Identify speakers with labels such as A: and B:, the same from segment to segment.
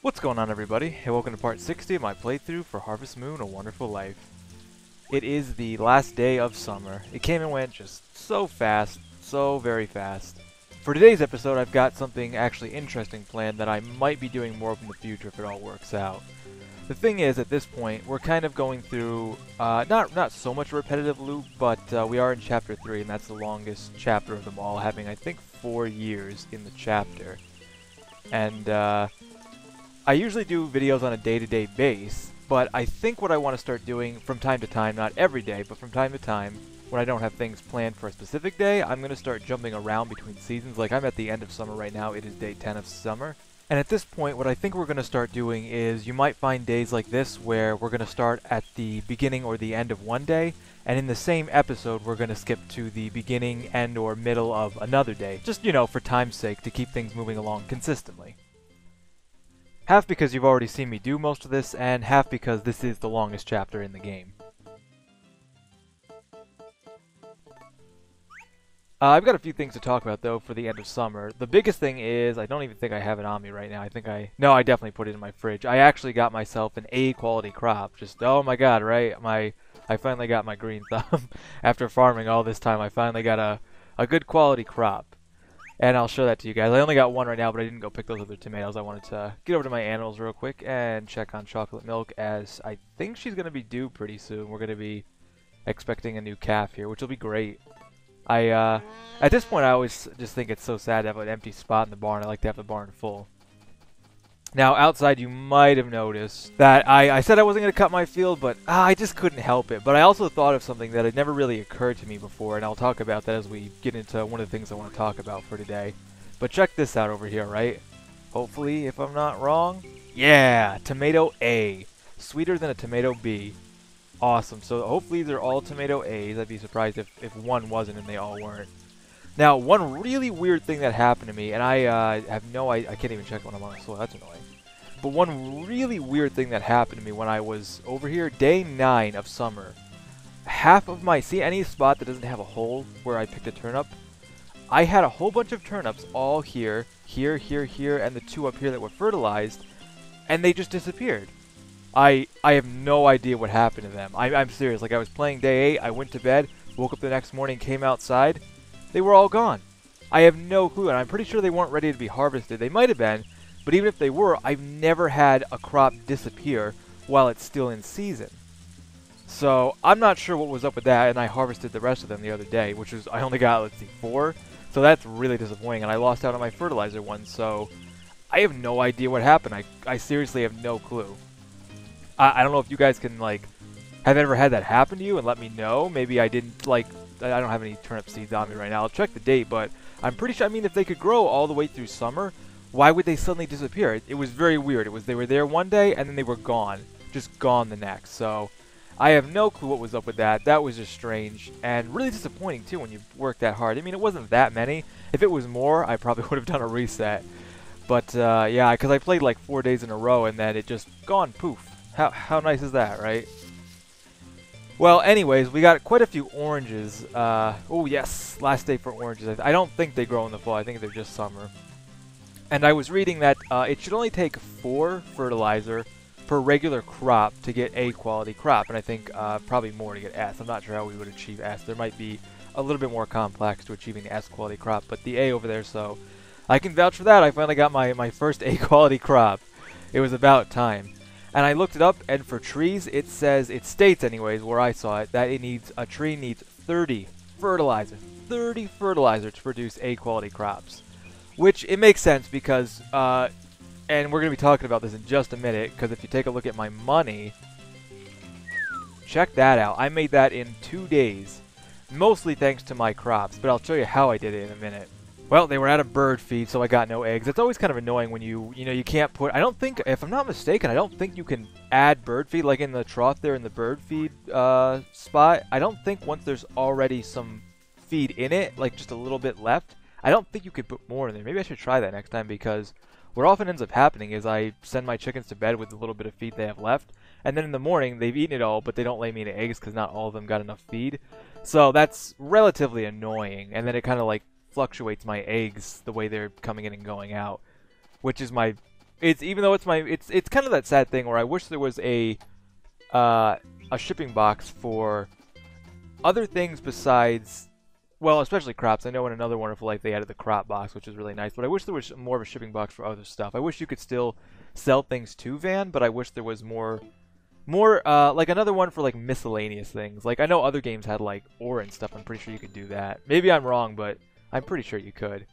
A: What's going on, everybody, and welcome to part 60 of my playthrough for Harvest Moon: A Wonderful Life. It is the last day of summer. It came and went just so fast, so very fast. For today's episode, I've got something actually interesting planned that I might be doing more of in the future if it all works out. The thing is, at this point, we're kind of going through, not so much a repetitive loop, but we are in Chapter 3, and that's the longest chapter of them all, having, I think, 4 years in the chapter. And, I usually do videos on a day-to-day base, but I think what I want to start doing from time to time, not every day, but from time to time, when I don't have things planned for a specific day, I'm going to start jumping around between seasons. Like, I'm at the end of summer right now. It is day 10 of summer. And at this point, what I think we're going to start doing is you might find days like this where we're going to start at the beginning or the end of one day, and in the same episode, we're going to skip to the beginning, end, or middle of another day. Just, you know, for time's sake, to keep things moving along consistently. Half because you've already seen me do most of this, and half because this is the longest chapter in the game. I've got a few things to talk about, though, for the end of summer. The biggest thing is, I don't even think I have it on me right now. No, I definitely put it in my fridge. I actually got myself an A quality crop. Just, oh my god, right? I finally got my green thumb. After farming all this time, I finally got a good quality crop. And I'll show that to you guys. I only got one right now, but I didn't go pick those other tomatoes. I wanted to get over to my animals real quick and check on Chocolate Milk, as I think she's going to be due pretty soon. We're going to be expecting a new calf here, which will be great. At this point, I always just think it's so sad to have an empty spot in the barn. I like to have the barn full. Now, outside, you might have noticed that I said I wasn't going to cut my field, but I just couldn't help it. But I also thought of something that had never really occurred to me before, and I'll talk about that as we get into one of the things I want to talk about for today. But check this out over here, right? Hopefully, if I'm not wrong. Yeah, tomato A. Sweeter than a tomato B. Awesome. So hopefully they're all tomato A's. I'd be surprised if one wasn't and they all weren't. Now, one really weird thing that happened to me, and I can't even check when I'm on the soil. That's annoying. But one really weird thing that happened to me when I was over here, day 9 of summer, half of my, see any spot that doesn't have a hole where I picked a turnip? I had a whole bunch of turnips all here, here, and the 2 up here that were fertilized, and they just disappeared. I have no idea what happened to them. I'm serious. Like, I was playing day 8, I went to bed, woke up the next morning, came outside, they were all gone. I have no clue, and I'm pretty sure they weren't ready to be harvested. They might have been, but even if they were, I've never had a crop disappear while it's still in season. So, I'm not sure what was up with that, and I harvested the rest of them the other day, which was, I only got, let's see, 4. So that's really disappointing, and I lost out on my fertilizer one, so I have no idea what happened. I seriously have no clue. I don't know if you guys can, like, have ever had that happen to you and let me know. Maybe I didn't, like, I don't have any turnip seeds on me right now. I'll check the date, but I'm pretty sure, I mean, if they could grow all the way through summer, why would they suddenly disappear? It was very weird. They were there one day, and then they were gone. Just gone the next. So, I have no clue what was up with that. That was just strange, and really disappointing, too, when you work that hard. I mean, it wasn't that many. If it was more, I probably would have done a reset. But, yeah, because I played like 4 days in a row, and then it just gone, poof. How nice is that, right? Well, anyways, we got quite a few oranges. Oh, yes, last day for oranges. I don't think they grow in the fall. I think they're just summer. And I was reading that it should only take 4 fertilizer per regular crop to get A quality crop. And I think probably more to get S. I'm not sure how we would achieve S. There might be a little bit more complex to achieving the S quality crop. But the A over there, so I can vouch for that. I finally got my first A quality crop. It was about time. And I looked it up, and for trees, it states anyways, where I saw it, that a tree needs 30 fertilizer to produce A quality crops. Which, it makes sense because, and we're going to be talking about this in just a minute, because if you take a look at my money, check that out. I made that in 2 days, mostly thanks to my crops, but I'll show you how I did it in a minute. Well, they were out of bird feed, so I got no eggs. It's always kind of annoying when you can't put, I don't think, if I'm not mistaken, I don't think you can add bird feed, like in the trough there in the bird feed spot. I don't think once there's already some feed in it, like just a little bit left, I don't think you could put more in there. Maybe I should try that next time, because what often ends up happening is I send my chickens to bed with the little bit of feed they have left, and then in the morning, they've eaten it all, but they don't lay me any eggs because not all of them got enough feed. So that's relatively annoying, and then it kind of like fluctuates my eggs the way they're coming in and going out, which is my It's even though it's kind of that sad thing where I wish there was a shipping box for other things besides, well, especially crops. I know in Another Wonderful Life they added the crop box, which is really nice, but I wish there was more of a shipping box for other stuff. I wish you could still sell things to Van, but I wish there was more like another one for like miscellaneous things. Like I know other games had like ore and stuff. I'm pretty sure you could do that. Maybe I'm wrong, but I'm pretty sure you could.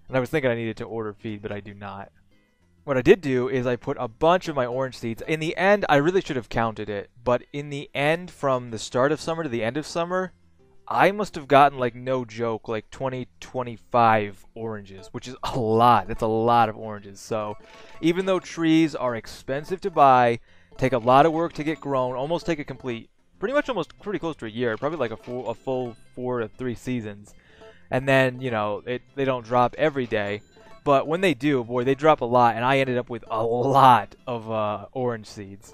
A: And I was thinking I needed to order feed, but I do not. What I did do is I put a bunch of my orange seeds. In the end, I really should have counted it, but in the end, from the start of summer to the end of summer, I must have gotten, like, no joke, like 25 oranges, which is a lot. That's a lot of oranges. So even though trees are expensive to buy, take a lot of work to get grown, almost take a complete, pretty close to a year, probably like a full 4 to 3 seasons. And then, you know, they don't drop every day. But when they do, boy, they drop a lot, and I ended up with a lot of orange seeds.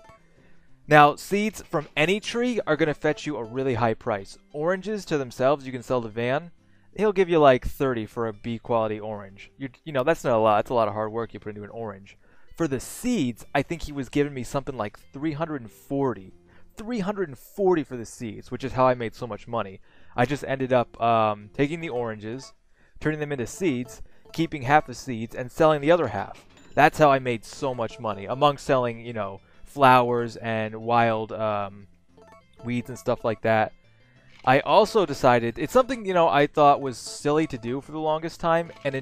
A: Now, seeds from any tree are going to fetch you a really high price. Oranges to themselves, you can sell to Van. He'll give you like 30 for a B quality orange. You know, that's not a lot. That's a lot of hard work you put into an orange. For the seeds, I think he was giving me something like 340. 340 for the seeds, which is how I made so much money. I just ended up taking the oranges, turning them into seeds, keeping half the seeds, and selling the other half. That's how I made so much money, among selling, you know, flowers and wild weeds and stuff like that. I also decided, it's something, you know, I thought was silly to do for the longest time, and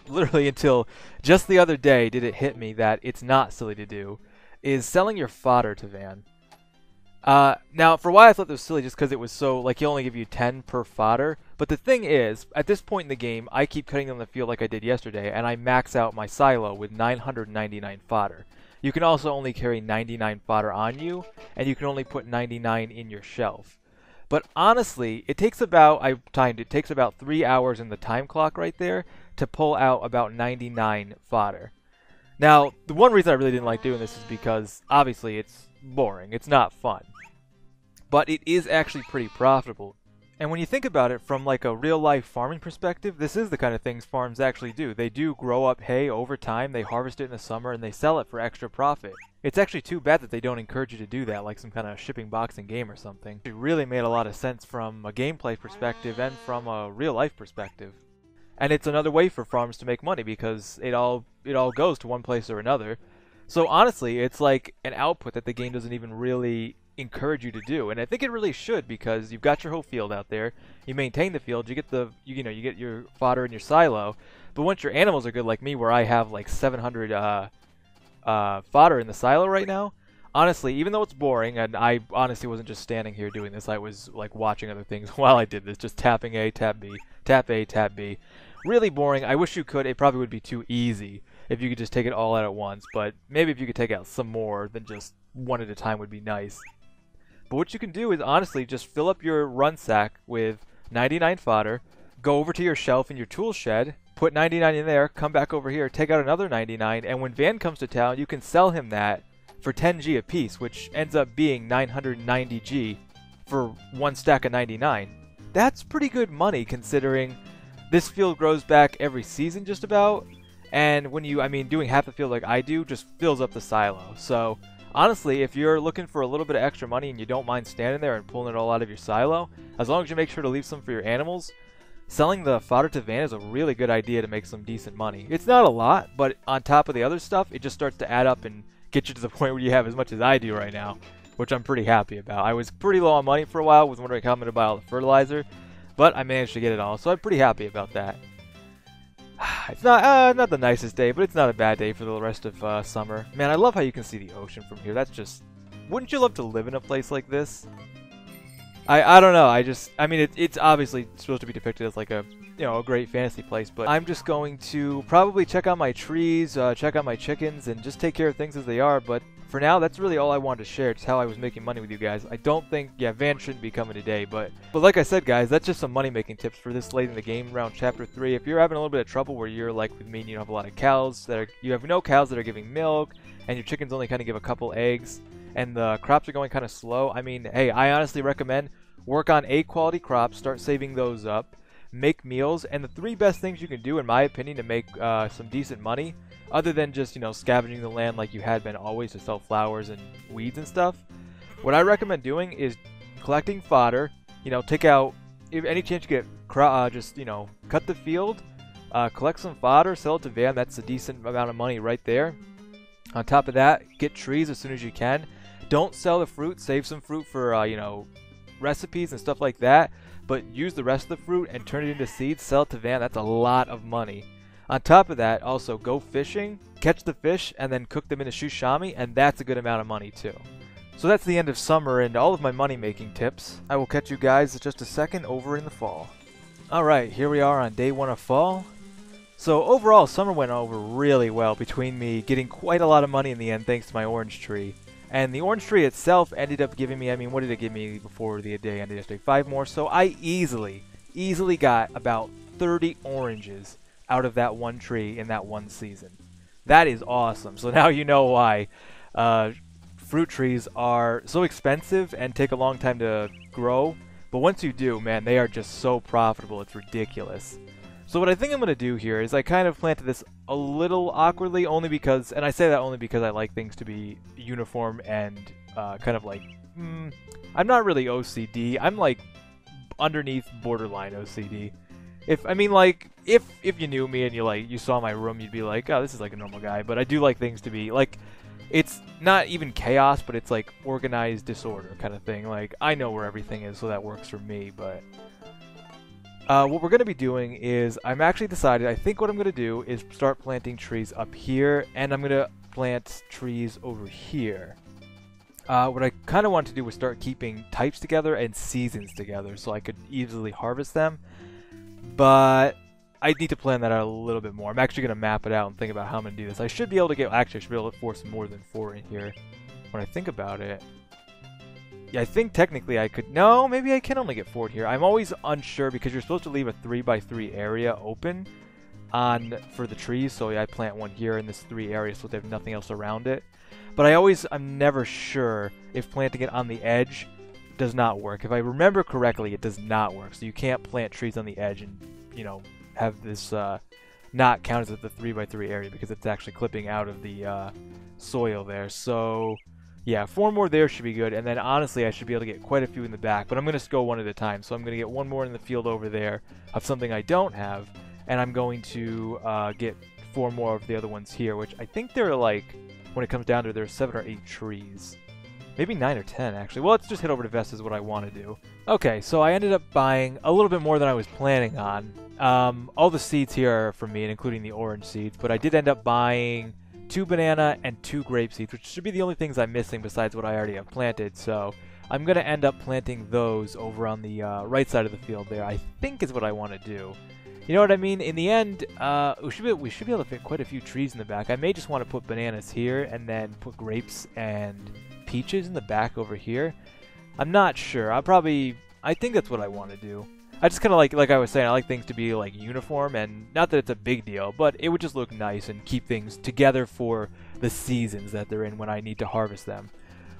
A: literally until just the other day did it hit me that it's not silly to do, is selling your fodder to Van. Now, for a while I thought this was silly just because it was so, like, he'll only give you 10 per fodder, but the thing is, at this point in the game, I keep cutting on the field like I did yesterday, and I max out my silo with 999 fodder. You can also only carry 99 fodder on you, and you can only put 99 in your shelf. But honestly, it takes about, I timed it, takes about 3 hours in the time clock right there to pull out about 99 fodder. Now, the one reason I really didn't like doing this is because, obviously, it's boring. It's not fun. But it is actually pretty profitable. And when you think about it from like a real-life farming perspective, this is the kind of things farms actually do. They do grow up hay over time, they harvest it in the summer, and they sell it for extra profit. It's actually too bad that they don't encourage you to do that, like some kind of shipping boxing game or something. It really made a lot of sense from a gameplay perspective and from a real-life perspective. And it's another way for farms to make money because it all goes to one place or another. So honestly, it's like an output that the game doesn't even really encourage you to do, and I think it really should, because you've got your whole field out there, you maintain the field, you get you get your fodder in your silo, but once your animals are good like me, where I have like 700 fodder in the silo right now, honestly, even though it's boring, and I honestly wasn't just standing here doing this, I was like watching other things while I did this, just tapping A, tap B, tap A, tap B. Really boring. I wish you could. It probably would be too easy if you could just take it all out at once, but maybe if you could take out some more than just one at a time would be nice. But what you can do is honestly just fill up your run sack with 99 fodder, go over to your shelf in your tool shed, put 99 in there, come back over here, take out another 99, and when Van comes to town, you can sell him that for 10G a piece, which ends up being 990G for one stack of 99. That's pretty good money considering this field grows back every season just about, and when doing half the field like I do just fills up the silo. So honestly, if you're looking for a little bit of extra money and you don't mind standing there and pulling it all out of your silo, as long as you make sure to leave some for your animals, selling the fodder to Van is a really good idea to make some decent money. It's not a lot, but on top of the other stuff, it just starts to add up and get you to the point where you have as much as I do right now, which I'm pretty happy about. I was pretty low on money for a while, was wondering how I'm going to buy all the fertilizer, but I managed to get it all, so I'm pretty happy about that. It's not the nicest day, but it's not a bad day for the rest of summer. Man, I love how you can see the ocean from here. That's just... Wouldn't you love to live in a place like this? I don't know. It's obviously supposed to be depicted as like a great fantasy place, but I'm just going to probably check out my trees, check out my chickens, and just take care of things as they are. But for now, that's really all I wanted to share. Just how I was making money with you guys. I don't think, Van shouldn't be coming today, but like I said, guys, that's just some money-making tips for this late in the game, around Chapter 3. If you're having a little bit of trouble where you're like with me and you don't have a lot of cows you have no cows that are giving milk, and your chickens only kind of give a couple eggs, and the crops are going kind of slow, hey, I honestly recommend work on A-quality crops, start saving those up, make meals, and the 3 best things you can do, in my opinion, to make some decent money other than just, you know, scavenging the land like you had been always to sell flowers and weeds and stuff. What I recommend doing is collecting fodder, you know, take out, if any chance you get, just, you know, cut the field, collect some fodder, sell it to Van. That's a decent amount of money right there. On top of that, get trees as soon as you can. Don't sell the fruit, save some fruit for, you know, recipes and stuff like that, but use the rest of the fruit and turn it into seeds, sell it to Van. That's a lot of money. On top of that, also go fishing, catch the fish, and then cook them in a shushami, and that's a good amount of money too. So that's the end of summer and all of my money-making tips. I will catch you guys in just a second over in the fall. Alright, here we are on day 1 of fall. So overall, summer went over really well between me getting quite a lot of money in the end thanks to my orange tree. And the orange tree itself ended up giving me, I mean, what did it give me before the day ended yesterday? 5 more. So I easily got about 30 oranges out of that one tree in that one season. That is awesome. So now you know why fruit trees are so expensive and take a long time to grow. But once you do, man, they are just so profitable. It's ridiculous. So what I think I'm going to do here is I kind of planted this a little awkwardly, only because, and I say that only because I like things to be uniform and kind of like, I'm not really OCD. I'm like underneath borderline OCD. If you knew me and you saw my room, you'd be like, oh, this is like a normal guy. But I do like things to be like, it's not even chaos, but it's like organized disorder kind of thing. Like, I know where everything is, so that works for me. But what we're going to be doing is, I'm actually decided, I think what I'm going to do is start planting trees up here, and I'm going to plant trees over here. What I kind of want to do was start keeping types together and seasons together so I could easily harvest them. But I need to plan that out a little bit more. I'm actually going to map it out and think about how I'm going to do this. I should be able to get, actually I should be able to force more than 4 in here when I think about it. Yeah, I think technically I could, no, maybe I can only get 4 here. I'm always unsure because you're supposed to leave a 3x3 area open for the trees. So yeah, I plant one here in this 3 area so they have nothing else around it. But I'm never sure if planting it on the edge does not work. If I remember correctly, it does not work. So you can't plant trees on the edge and, you know, have this not count as the 3x3 area because it's actually clipping out of the soil there. So yeah, 4 more there should be good, and then honestly I should be able to get quite a few in the back, but I'm going to go one at a time. So I'm going to get 1 more in the field over there of something I don't have, and I'm going to get 4 more of the other ones here, which I think they're like, when it comes down to it, there's 7 or 8 trees. Maybe 9 or 10 actually. Well, let's just head over to Vest is what I want to do. Okay, so I ended up buying a little bit more than I was planning on. All the seeds here are from me, including the orange seeds, but I did end up buying 2 banana and 2 grape seeds, which should be the only things I'm missing besides what I already have planted. So I'm going to end up planting those over on the right side of the field there, I think is what I want to do. You know what I mean? In the end, we should be able to fit quite a few trees in the back. I may just want to put bananas here and then put grapes and peaches in the back over here. I'm not sure. I think that's what I want to do. I just kind of like I was saying, I like things to be like uniform, and not that it's a big deal, but it would just look nice and keep things together for the seasons that they're in when I need to harvest them.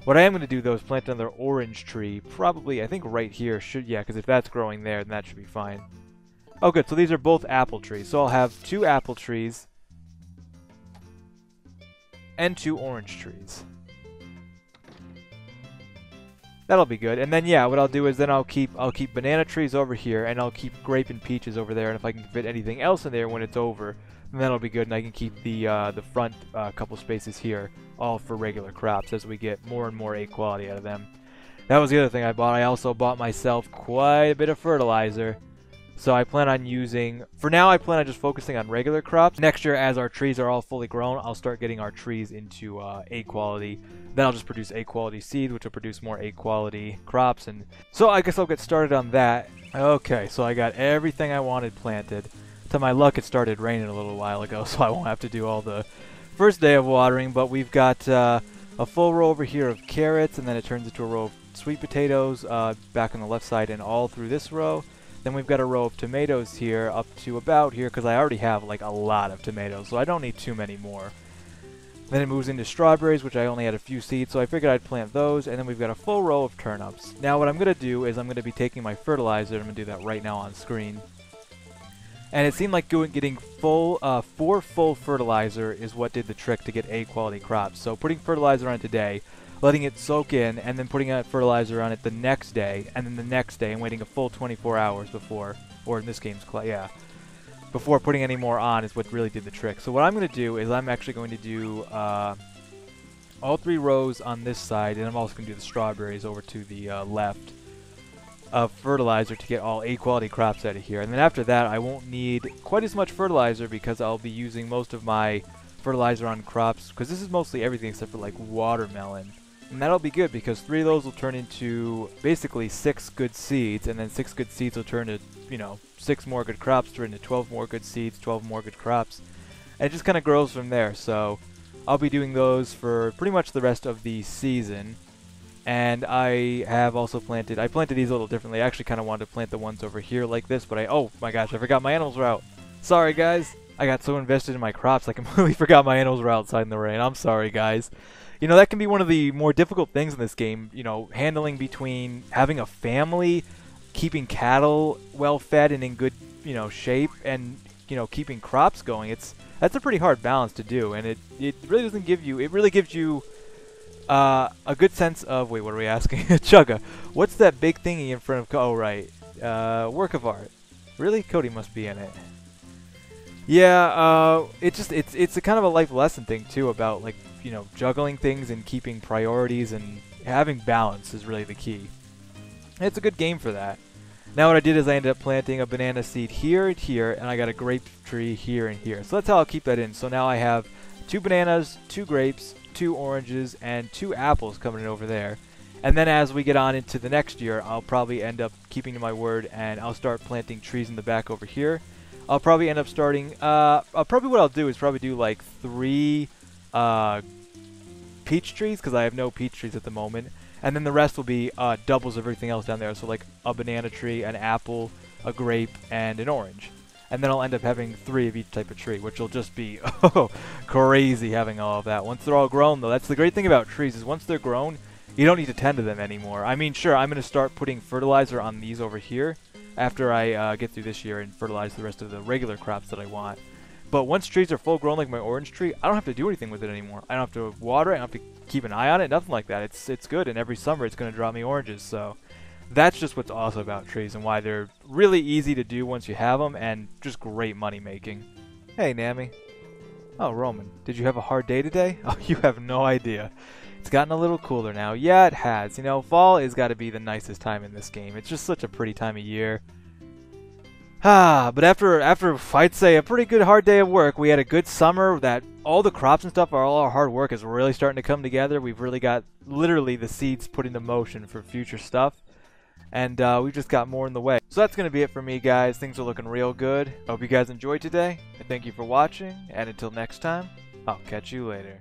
A: What I am going to do though is plant another orange tree, probably I think right here yeah, because if that's growing there, then that should be fine. Oh good, so these are both apple trees. So I'll have 2 apple trees and 2 orange trees. That'll be good. And then yeah, what I'll do is then I'll keep banana trees over here, and I'll keep grape and peaches over there, and if I can fit anything else in there when it's over, then that'll be good, and I can keep the front couple spaces here all for regular crops as we get more and more A quality out of them. That was the other thing I bought. I also bought myself quite a bit of fertilizer. So I plan on using, for now I plan on just focusing on regular crops. Next year, as our trees are all fully grown, I'll start getting our trees into A quality. Then I'll just produce A quality seed, which will produce more A quality crops. And so I guess I'll get started on that. Okay, so I got everything I wanted planted. To my luck, it started raining a little while ago, so I won't have to do all the first day of watering. But we've got a full row over here of carrots, and then it turns into a row of sweet potatoes back on the left side and all through this row. Then we've got a row of tomatoes here up to about here, because I already have like a lot of tomatoes, so I don't need too many more. Then it moves into strawberries, which I only had a few seeds, so I figured I'd plant those. And then we've got a full row of turnips. Now what I'm going to do is I'm going to be taking my fertilizer, I'm going to do that right now on screen. And it seemed like getting full, 4 full fertilizer is what did the trick to get A quality crops. So putting fertilizer on it today, letting it soak in, and then putting fertilizer on it the next day, and then the next day, and waiting a full 24 hours before, or in this game's before putting any more on is what really did the trick. So what I'm going to do is I'm actually going to do all 3 rows on this side, and I'm also going to do the strawberries over to the left of fertilizer to get all A quality crops out of here. And then after that, I won't need quite as much fertilizer because I'll be using most of my fertilizer on crops, because this is mostly everything except for like watermelon. And that'll be good because 3 of those will turn into basically 6 good seeds, and then 6 good seeds will turn to, you know, 6 more good crops, turn into 12 more good seeds, 12 more good crops. And it just kind of grows from there. So I'll be doing those for pretty much the rest of the season. And I have also planted these a little differently. I actually kind of wanted to plant the ones over here like this, but oh my gosh, I forgot my animals were out. Sorry guys, I got so invested in my crops I completely forgot my animals were outside in the rain. I'm sorry guys. You know, that can be one of the more difficult things in this game, you know, handling between having a family, keeping cattle well fed and in good, you know, shape, and, you know, keeping crops going. That's a pretty hard balance to do, and it really doesn't give you, it really gives you a good sense of, wait, what are we asking? Chugga, what's that big thingy in front of, oh right, work of art. Really? Cody must be in it. Yeah, it's a kind of a life lesson thing too about, like, you know, juggling things and keeping priorities and having balance is really the key. And it's a good game for that. Now what I did is I ended up planting a banana seed here and here, and I got a grape tree here and here. So that's how I'll keep that in. So now I have 2 bananas, 2 grapes, 2 oranges, and 2 apples coming in over there. And then as we get on into the next year, I'll probably end up keeping to my word, and I'll start planting trees in the back over here. I'll probably end up starting, probably what I'll do is probably do like 3 peach trees, because I have no peach trees at the moment. And then the rest will be doubles of everything else down there. So like a banana tree, an apple, a grape, and an orange. And then I'll end up having 3 of each type of tree, which will just be crazy having all of that. Once they're all grown, though, that's the great thing about trees, is once they're grown, you don't need to tend to them anymore. I mean, sure, I'm going to start putting fertilizer on these over here after I get through this year and fertilize the rest of the regular crops that I want. But once trees are full grown, like my orange tree, I don't have to do anything with it anymore. I don't have to water it, I don't have to keep an eye on it, nothing like that. It's good, and every summer it's going to drop me oranges, so that's just what's awesome about trees and why they're really easy to do once you have them, and just great money making. Hey, Nami. Oh, Roman, did you have a hard day today? Oh, you have no idea. It's gotten a little cooler now. Yeah, it has. You know, fall has got to be the nicest time in this game. It's just such a pretty time of year. But after I'd say a pretty good hard day of work, we had a good summer. That all the crops and stuff, all our hard work is really starting to come together. We've really got literally the seeds put into motion for future stuff, and we've just got more in the way. So that's going to be it for me, guys. Things are looking real good. I hope you guys enjoyed today, and thank you for watching, and until next time, I'll catch you later.